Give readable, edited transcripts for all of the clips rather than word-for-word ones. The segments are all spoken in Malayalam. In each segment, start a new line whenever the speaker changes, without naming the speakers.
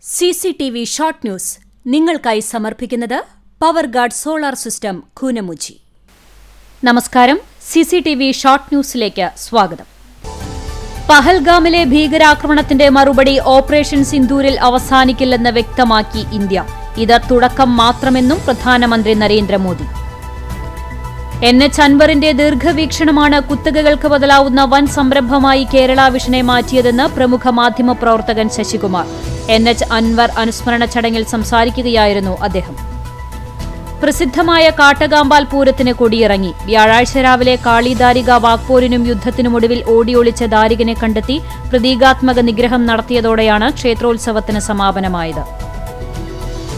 CCTV ഷോർട്ട് ന്യൂസ് നിങ്ങൾക്കായി സമർപ്പിക്കുന്നത് power guard solar system Koonamuchi. നമസ്കാരം. CCTV ഷോർട്ട് ന്യൂസിലേക്ക് സ്വാഗതം. പഹൽഗാമിലെ ഭീകരാക്രമണത്തിന്റെ മറുപടി ഓപ്പറേഷൻ സിന്ദൂരിൽ അവസാനിക്കില്ലെന്ന് വ്യക്തമാക്കി ഇന്ത്യ. ഇത് തുടക്കം മാത്രമെന്നും പ്രധാനമന്ത്രി നരേന്ദ്രമോദി. NH-അൻവറിന്റെ ദീർഘവീക്ഷണമാണ് കുത്തകകൾക്ക് ബദലാവുന്ന വൻ സംരംഭമായി കേരള വിഷനെ മാറ്റിയതെന്ന് പ്രമുഖ മാധ്യമ പ്രവർത്തകൻ ശശികുമാർ. NH-അൻവർ അനുസ്മരണ ചടങ്ങിൽ സംസാരിക്കുകയായിരുന്നു അദ്ദേഹം. പ്രസിദ്ധമായ കാട്ടകാമ്പാൽ പൂരത്തിന് കൊടിയിറങ്ങി. വ്യാഴാഴ്ച രാവിലെ കാളിദാരിക വാക്പോരിനും യുദ്ധത്തിനുമൊടുവിൽ ഓടിയൊളിച്ച ദാരികനെ കണ്ടെത്തി പ്രതീകാത്മക നിഗ്രഹം നടത്തിയതോടെയാണ് ക്ഷേത്രോത്സവത്തിന് സമാപനമായത്.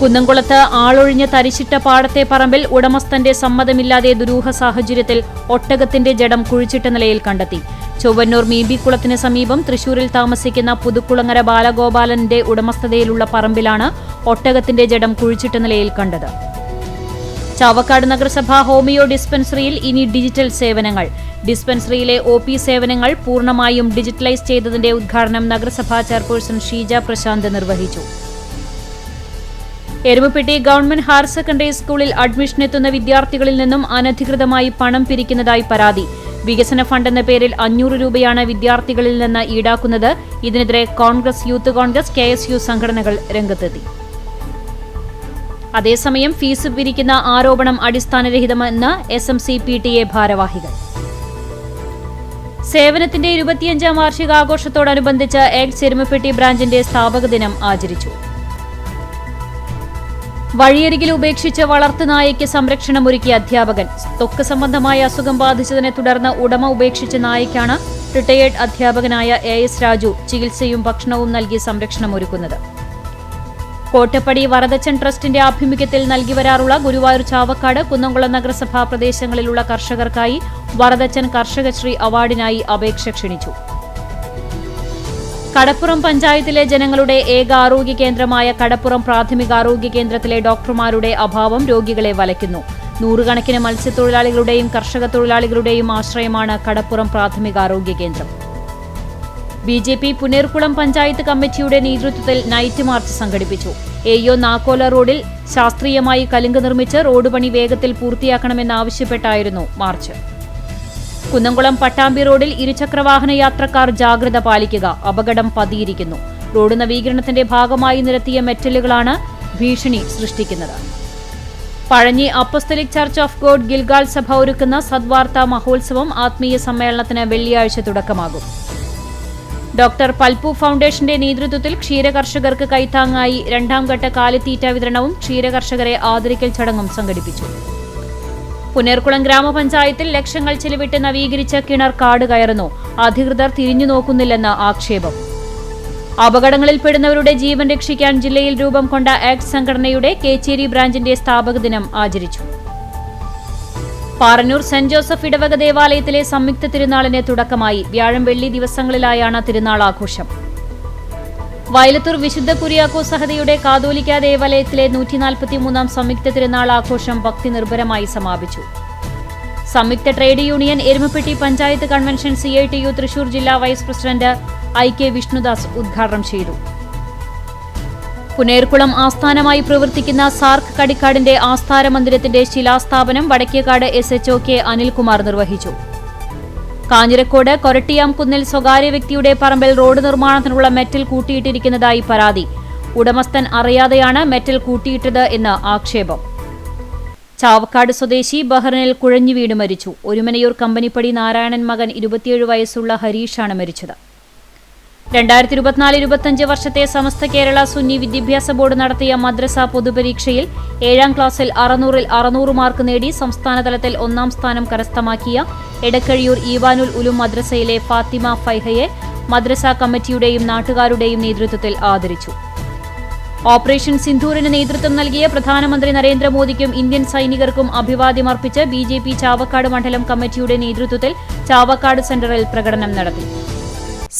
കുന്നംകുളത്ത് ആളൊഴിഞ്ഞ തരിശിട്ട പാടത്തെ പറമ്പിൽ ഉടമസ്ഥന്റെ സമ്മതമില്ലാതെ ദുരൂഹ സാഹചര്യത്തിൽ ഒട്ടകത്തിന്റെ ജഡം കുഴിച്ചിട്ട നിലയിൽ കണ്ടെത്തി. ചൊവ്വന്നൂർ മീമ്പിക്കുളത്തിന് സമീപം തൃശൂരിൽ താമസിക്കുന്ന പുതുക്കുളങ്ങര ബാലഗോപാലന്റെ ഉടമസ്ഥതയിലുള്ള പറമ്പിലാണ് ഒട്ടകത്തിന്റെ ജഡം കുഴിച്ചിട്ട നിലയിൽ കണ്ടത്. ചാവക്കാട് നഗരസഭ ഹോമിയോ ഡിസ്പെൻസറിയിൽ ഇനി ഡിജിറ്റൽ സേവനങ്ങൾ. ഡിസ്പെൻസറിയിലെ OP സേവനങ്ങൾ പൂർണ്ണമായും ഡിജിറ്റലൈസ് ചെയ്തതിന്റെ ഉദ്ഘാടനം നഗരസഭാ ചെയർപേഴ്സൺ ഷീജ പ്രശാന്ത് നിർവഹിച്ചു. എരുമപ്പെട്ടി ഗവൺമെന്റ് ഹയർ സെക്കൻഡറി സ്കൂളിൽ അഡ്മിഷനെത്തുന്ന വിദ്യാർത്ഥികളിൽ നിന്നും അനധികൃതമായി പണം പിരിക്കുന്നതായി പരാതി. വികസന ഫണ്ടെന്ന പേരിൽ 500 രൂപയാണ് വിദ്യാർത്ഥികളിൽ നിന്ന് ഈടാക്കുന്നത്. ഇതിനെതിരെ കോൺഗ്രസ്, യൂത്ത് കോൺഗ്രസ്, KSU സംഘടനകൾ രംഗത്തെത്തി. അതേസമയം ഫീസ് പിരിക്കുന്ന ആരോപണം അടിസ്ഥാനരഹിതമെന്ന് SMC PTA ഭാരവാഹികൾ. സേവനത്തിന്റെ 25ാം വാർഷികാഘോഷത്തോടനുബന്ധിച്ച് എക്സ് എരുമപ്പെട്ടി ബ്രാഞ്ചിന്റെ സ്ഥാപക ദിനം ആചരിച്ചു. വഴിയരികിൽ ഉപേക്ഷിച്ച് വളർത്തുനായയ്ക്ക് സംരക്ഷണമൊരുക്കിയ അധ്യാപകൻ. ത്വക്ക് സംബന്ധമായ അസുഖം ബാധിച്ചതിനെ തുടർന്ന് ഉടമ ഉപേക്ഷിച്ച നായയ്ക്കാണ് റിട്ടയേർഡ് അധ്യാപകനായ AS രാജു ചികിത്സയും ഭക്ഷണവും നൽകി സംരക്ഷണമൊരുക്കുന്നത്. കോട്ടപ്പടി വരദച്ചൻ ട്രസ്റ്റിന്റെ ആഭിമുഖ്യത്തിൽ നൽകിവരാറുള്ള ഗുരുവായൂർ, ചാവക്കാട്, കുന്നംകുളം നഗരസഭാ പ്രദേശങ്ങളിലുള്ള കർഷകർക്കായി വരദച്ചൻ കർഷകശ്രീ അവാർഡിനായി അപേക്ഷ ക്ഷണിച്ചു. കടപ്പുറം പഞ്ചായത്തിലെ ജനങ്ങളുടെ ഏക ആരോഗ്യ കേന്ദ്രമായ കടപ്പുറം പ്രാഥമികാരോഗ്യ കേന്ദ്രത്തിലെ ഡോക്ടർമാരുടെ അഭാവം രോഗികളെ വലയ്ക്കുന്നു. നൂറുകണക്കിന് മത്സ്യത്തൊഴിലാളികളുടെയും കർഷക തൊഴിലാളികളുടെയും ആശ്രയമാണ് കടപ്പുറം പ്രാഥമികാരോഗ്യ കേന്ദ്രം. BJP പുനേർകുളം പഞ്ചായത്ത് കമ്മിറ്റിയുടെ നേതൃത്വത്തിൽ നൈറ്റ് മാർച്ച് സംഘടിപ്പിച്ചു. AO നാക്കോല റോഡിൽ ശാസ്ത്രീയമായി കലുങ്ക് നിർമ്മിച്ച് റോഡ് പണി വേഗത്തിൽ പൂർത്തിയാക്കണമെന്നാവശ്യപ്പെട്ടായിരുന്നു മാർച്ച്. കുന്നംകുളം പട്ടാമ്പി റോഡിൽ ഇരുചക്രവാഹന യാത്രക്കാർ ജാഗ്രത പാലിക്കുക. അപകടം പതിയിരിക്കുന്നു. റോഡ് നവീകരണത്തിന്റെ ഭാഗമായി നിരത്തിയ മെറ്റലുകളാണ് ഭീഷണി സൃഷ്ടിക്കുന്നത്. Pazhanji അപ്പസ്തലിക് church of God Gilgal സഭ ഒരുക്കുന്ന സദ്വാർത്താ മഹോത്സവം ആത്മീയ സമ്മേളനത്തിന് വെള്ളിയാഴ്ച തുടക്കമാകും. ഡോക്ടർ പൽപു ഫൗണ്ടേഷന്റെ നേതൃത്വത്തിൽ ക്ഷീരകർഷകർക്ക് കൈത്താങ്ങായി 2ാം ഘട്ട കാലിത്തീറ്റ വിതരണവും ക്ഷീരകർഷകരെ ആദരിക്കൽ ചടങ്ങും സംഘടിപ്പിച്ചു. പുനേർകുളം ഗ്രാമപഞ്ചായത്തിൽ ലക്ഷങ്ങൾ ചെലവിട്ട് നവീകരിച്ച കിണർ കാട് കയറുന്നു. അധികൃതർ തിരിഞ്ഞു നോക്കുന്നില്ലെന്ന് ആക്ഷേപം. അപകടങ്ങളിൽപ്പെടുന്നവരുടെ ജീവൻ രക്ഷിക്കാൻ ജില്ലയിൽ രൂപം കൊണ്ട ആക്ട് സംഘടനയുടെ കേച്ചേരി ബ്രാഞ്ചിന്റെ സ്ഥാപക ദിനം ആചരിച്ചു. പാറന്നൂർ സെന്റ് ജോസഫ് ഇടവക ദേവാലയത്തിലെ സംയുക്ത തിരുനാളിന് തുടക്കമായി. വ്യാഴം, വെള്ളി ദിവസങ്ങളിലായാണ് തിരുനാൾ ആഘോഷം. വയലത്തൂർ വിശുദ്ധ കുര്യാക്കോസ് സഹതയുടെ കാതോലിക്ക ദേവാലയത്തിലെ 143ാം സംയുക്ത തിരുനാൾ ആഘോഷം ഭക്തി നിർഭരമായി സമാപിച്ചു. സംയുക്ത trade union Erumapetty panchayat convention CITU Thrissur ജില്ലാ വൈസ് പ്രസിഡന്റ് IK വിഷ്ണുദാസ് ഉദ്ഘാടനം ചെയ്തു. പുനേർകുളം ആസ്ഥാനമായി പ്രവർത്തിക്കുന്ന സാർക്ക് കടിക്കാടിന്റെ ആസ്ഥാന മന്ദിരത്തിന്റെ ശിലാസ്ഥാപനം വടക്കേക്കാട് SHO K അനിൽകുമാർ നിർവഹിച്ചു. കാഞ്ഞിരക്കോട് കൊരട്ടിയാം കുന്നിൽ സ്വകാര്യ വ്യക്തിയുടെ പറമ്പിൽ റോഡ് നിർമ്മാണത്തിനുള്ള മെറ്റൽ കൂട്ടിയിട്ടിരിക്കുന്നതായി പരാതി. ഉടമസ്ഥൻ അറിയാതെയാണ് മെറ്റൽ കൂട്ടിയിട്ടത് എന്ന് ആക്ഷേപം. ചാവക്കാട് സ്വദേശി ബഹ്റിനിൽ കുഴഞ്ഞു വീണ് മരിച്ചു. ഒരുമനയൂർ കമ്പനിപ്പടി നാരായണൻ മകൻ 27 വയസ്സുള്ള ഹരീഷാണ് മരിച്ചത്. 2024-25 വർഷത്തെ സമസ്ത കേരള സുന്നി വിദ്യാഭ്യാസ ബോർഡ് നടത്തിയ മദ്രസ പൊതുപരീക്ഷയിൽ 7ാം ക്ലാസ്സിൽ 600-ൽ 600 മാർക്ക് നേടി സംസ്ഥാനതലത്തിൽ 1ാം സ്ഥാനം കരസ്ഥമാക്കിയ എടക്കഴിയൂർ ഈവാനുൽ ഉലും മദ്രസയിലെ ഫാത്തിമ ഫൈഹയെ മദ്രസ കമ്മിറ്റിയുടെയും നാട്ടുകാരുടെയും നേതൃത്വത്തിൽ ആദരിച്ചു. ഓപ്പറേഷൻ സിന്ദൂറിന് നേതൃത്വം നൽകിയ പ്രധാനമന്ത്രി നരേന്ദ്രമോദിക്കും ഇന്ത്യൻ സൈനികർക്കും അഭിവാദ്യമർപ്പിച്ച് BJP ചാവക്കാട് മണ്ഡലം കമ്മിറ്റിയുടെ നേതൃത്വത്തിൽ ചാവക്കാട് സെന്ററിൽ പ്രകടനം നടത്തി.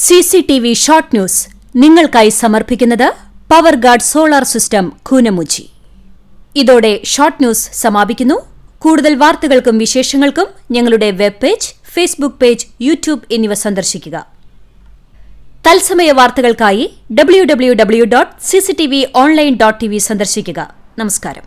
CCTV ഷോർട്ട് ന്യൂസ് നിങ്ങൾക്കായി സമർപ്പിക്കുന്നത് power guard solar system Koonamuchi. ഇതോടെ ഷോർട്ട് ന്യൂസ് സമാപിക്കുന്നു. കൂടുതൽ വാർത്തകൾക്കും വിശേഷങ്ങൾക്കും ഞങ്ങളുടെ web page, Facebook page, YouTube എന്നിവ സന്ദർശിക്കുക. തത്സമയ വാർത്തകൾക്കായി www.cctv online.tv സന്ദർശിക്കുക. നമസ്കാരം.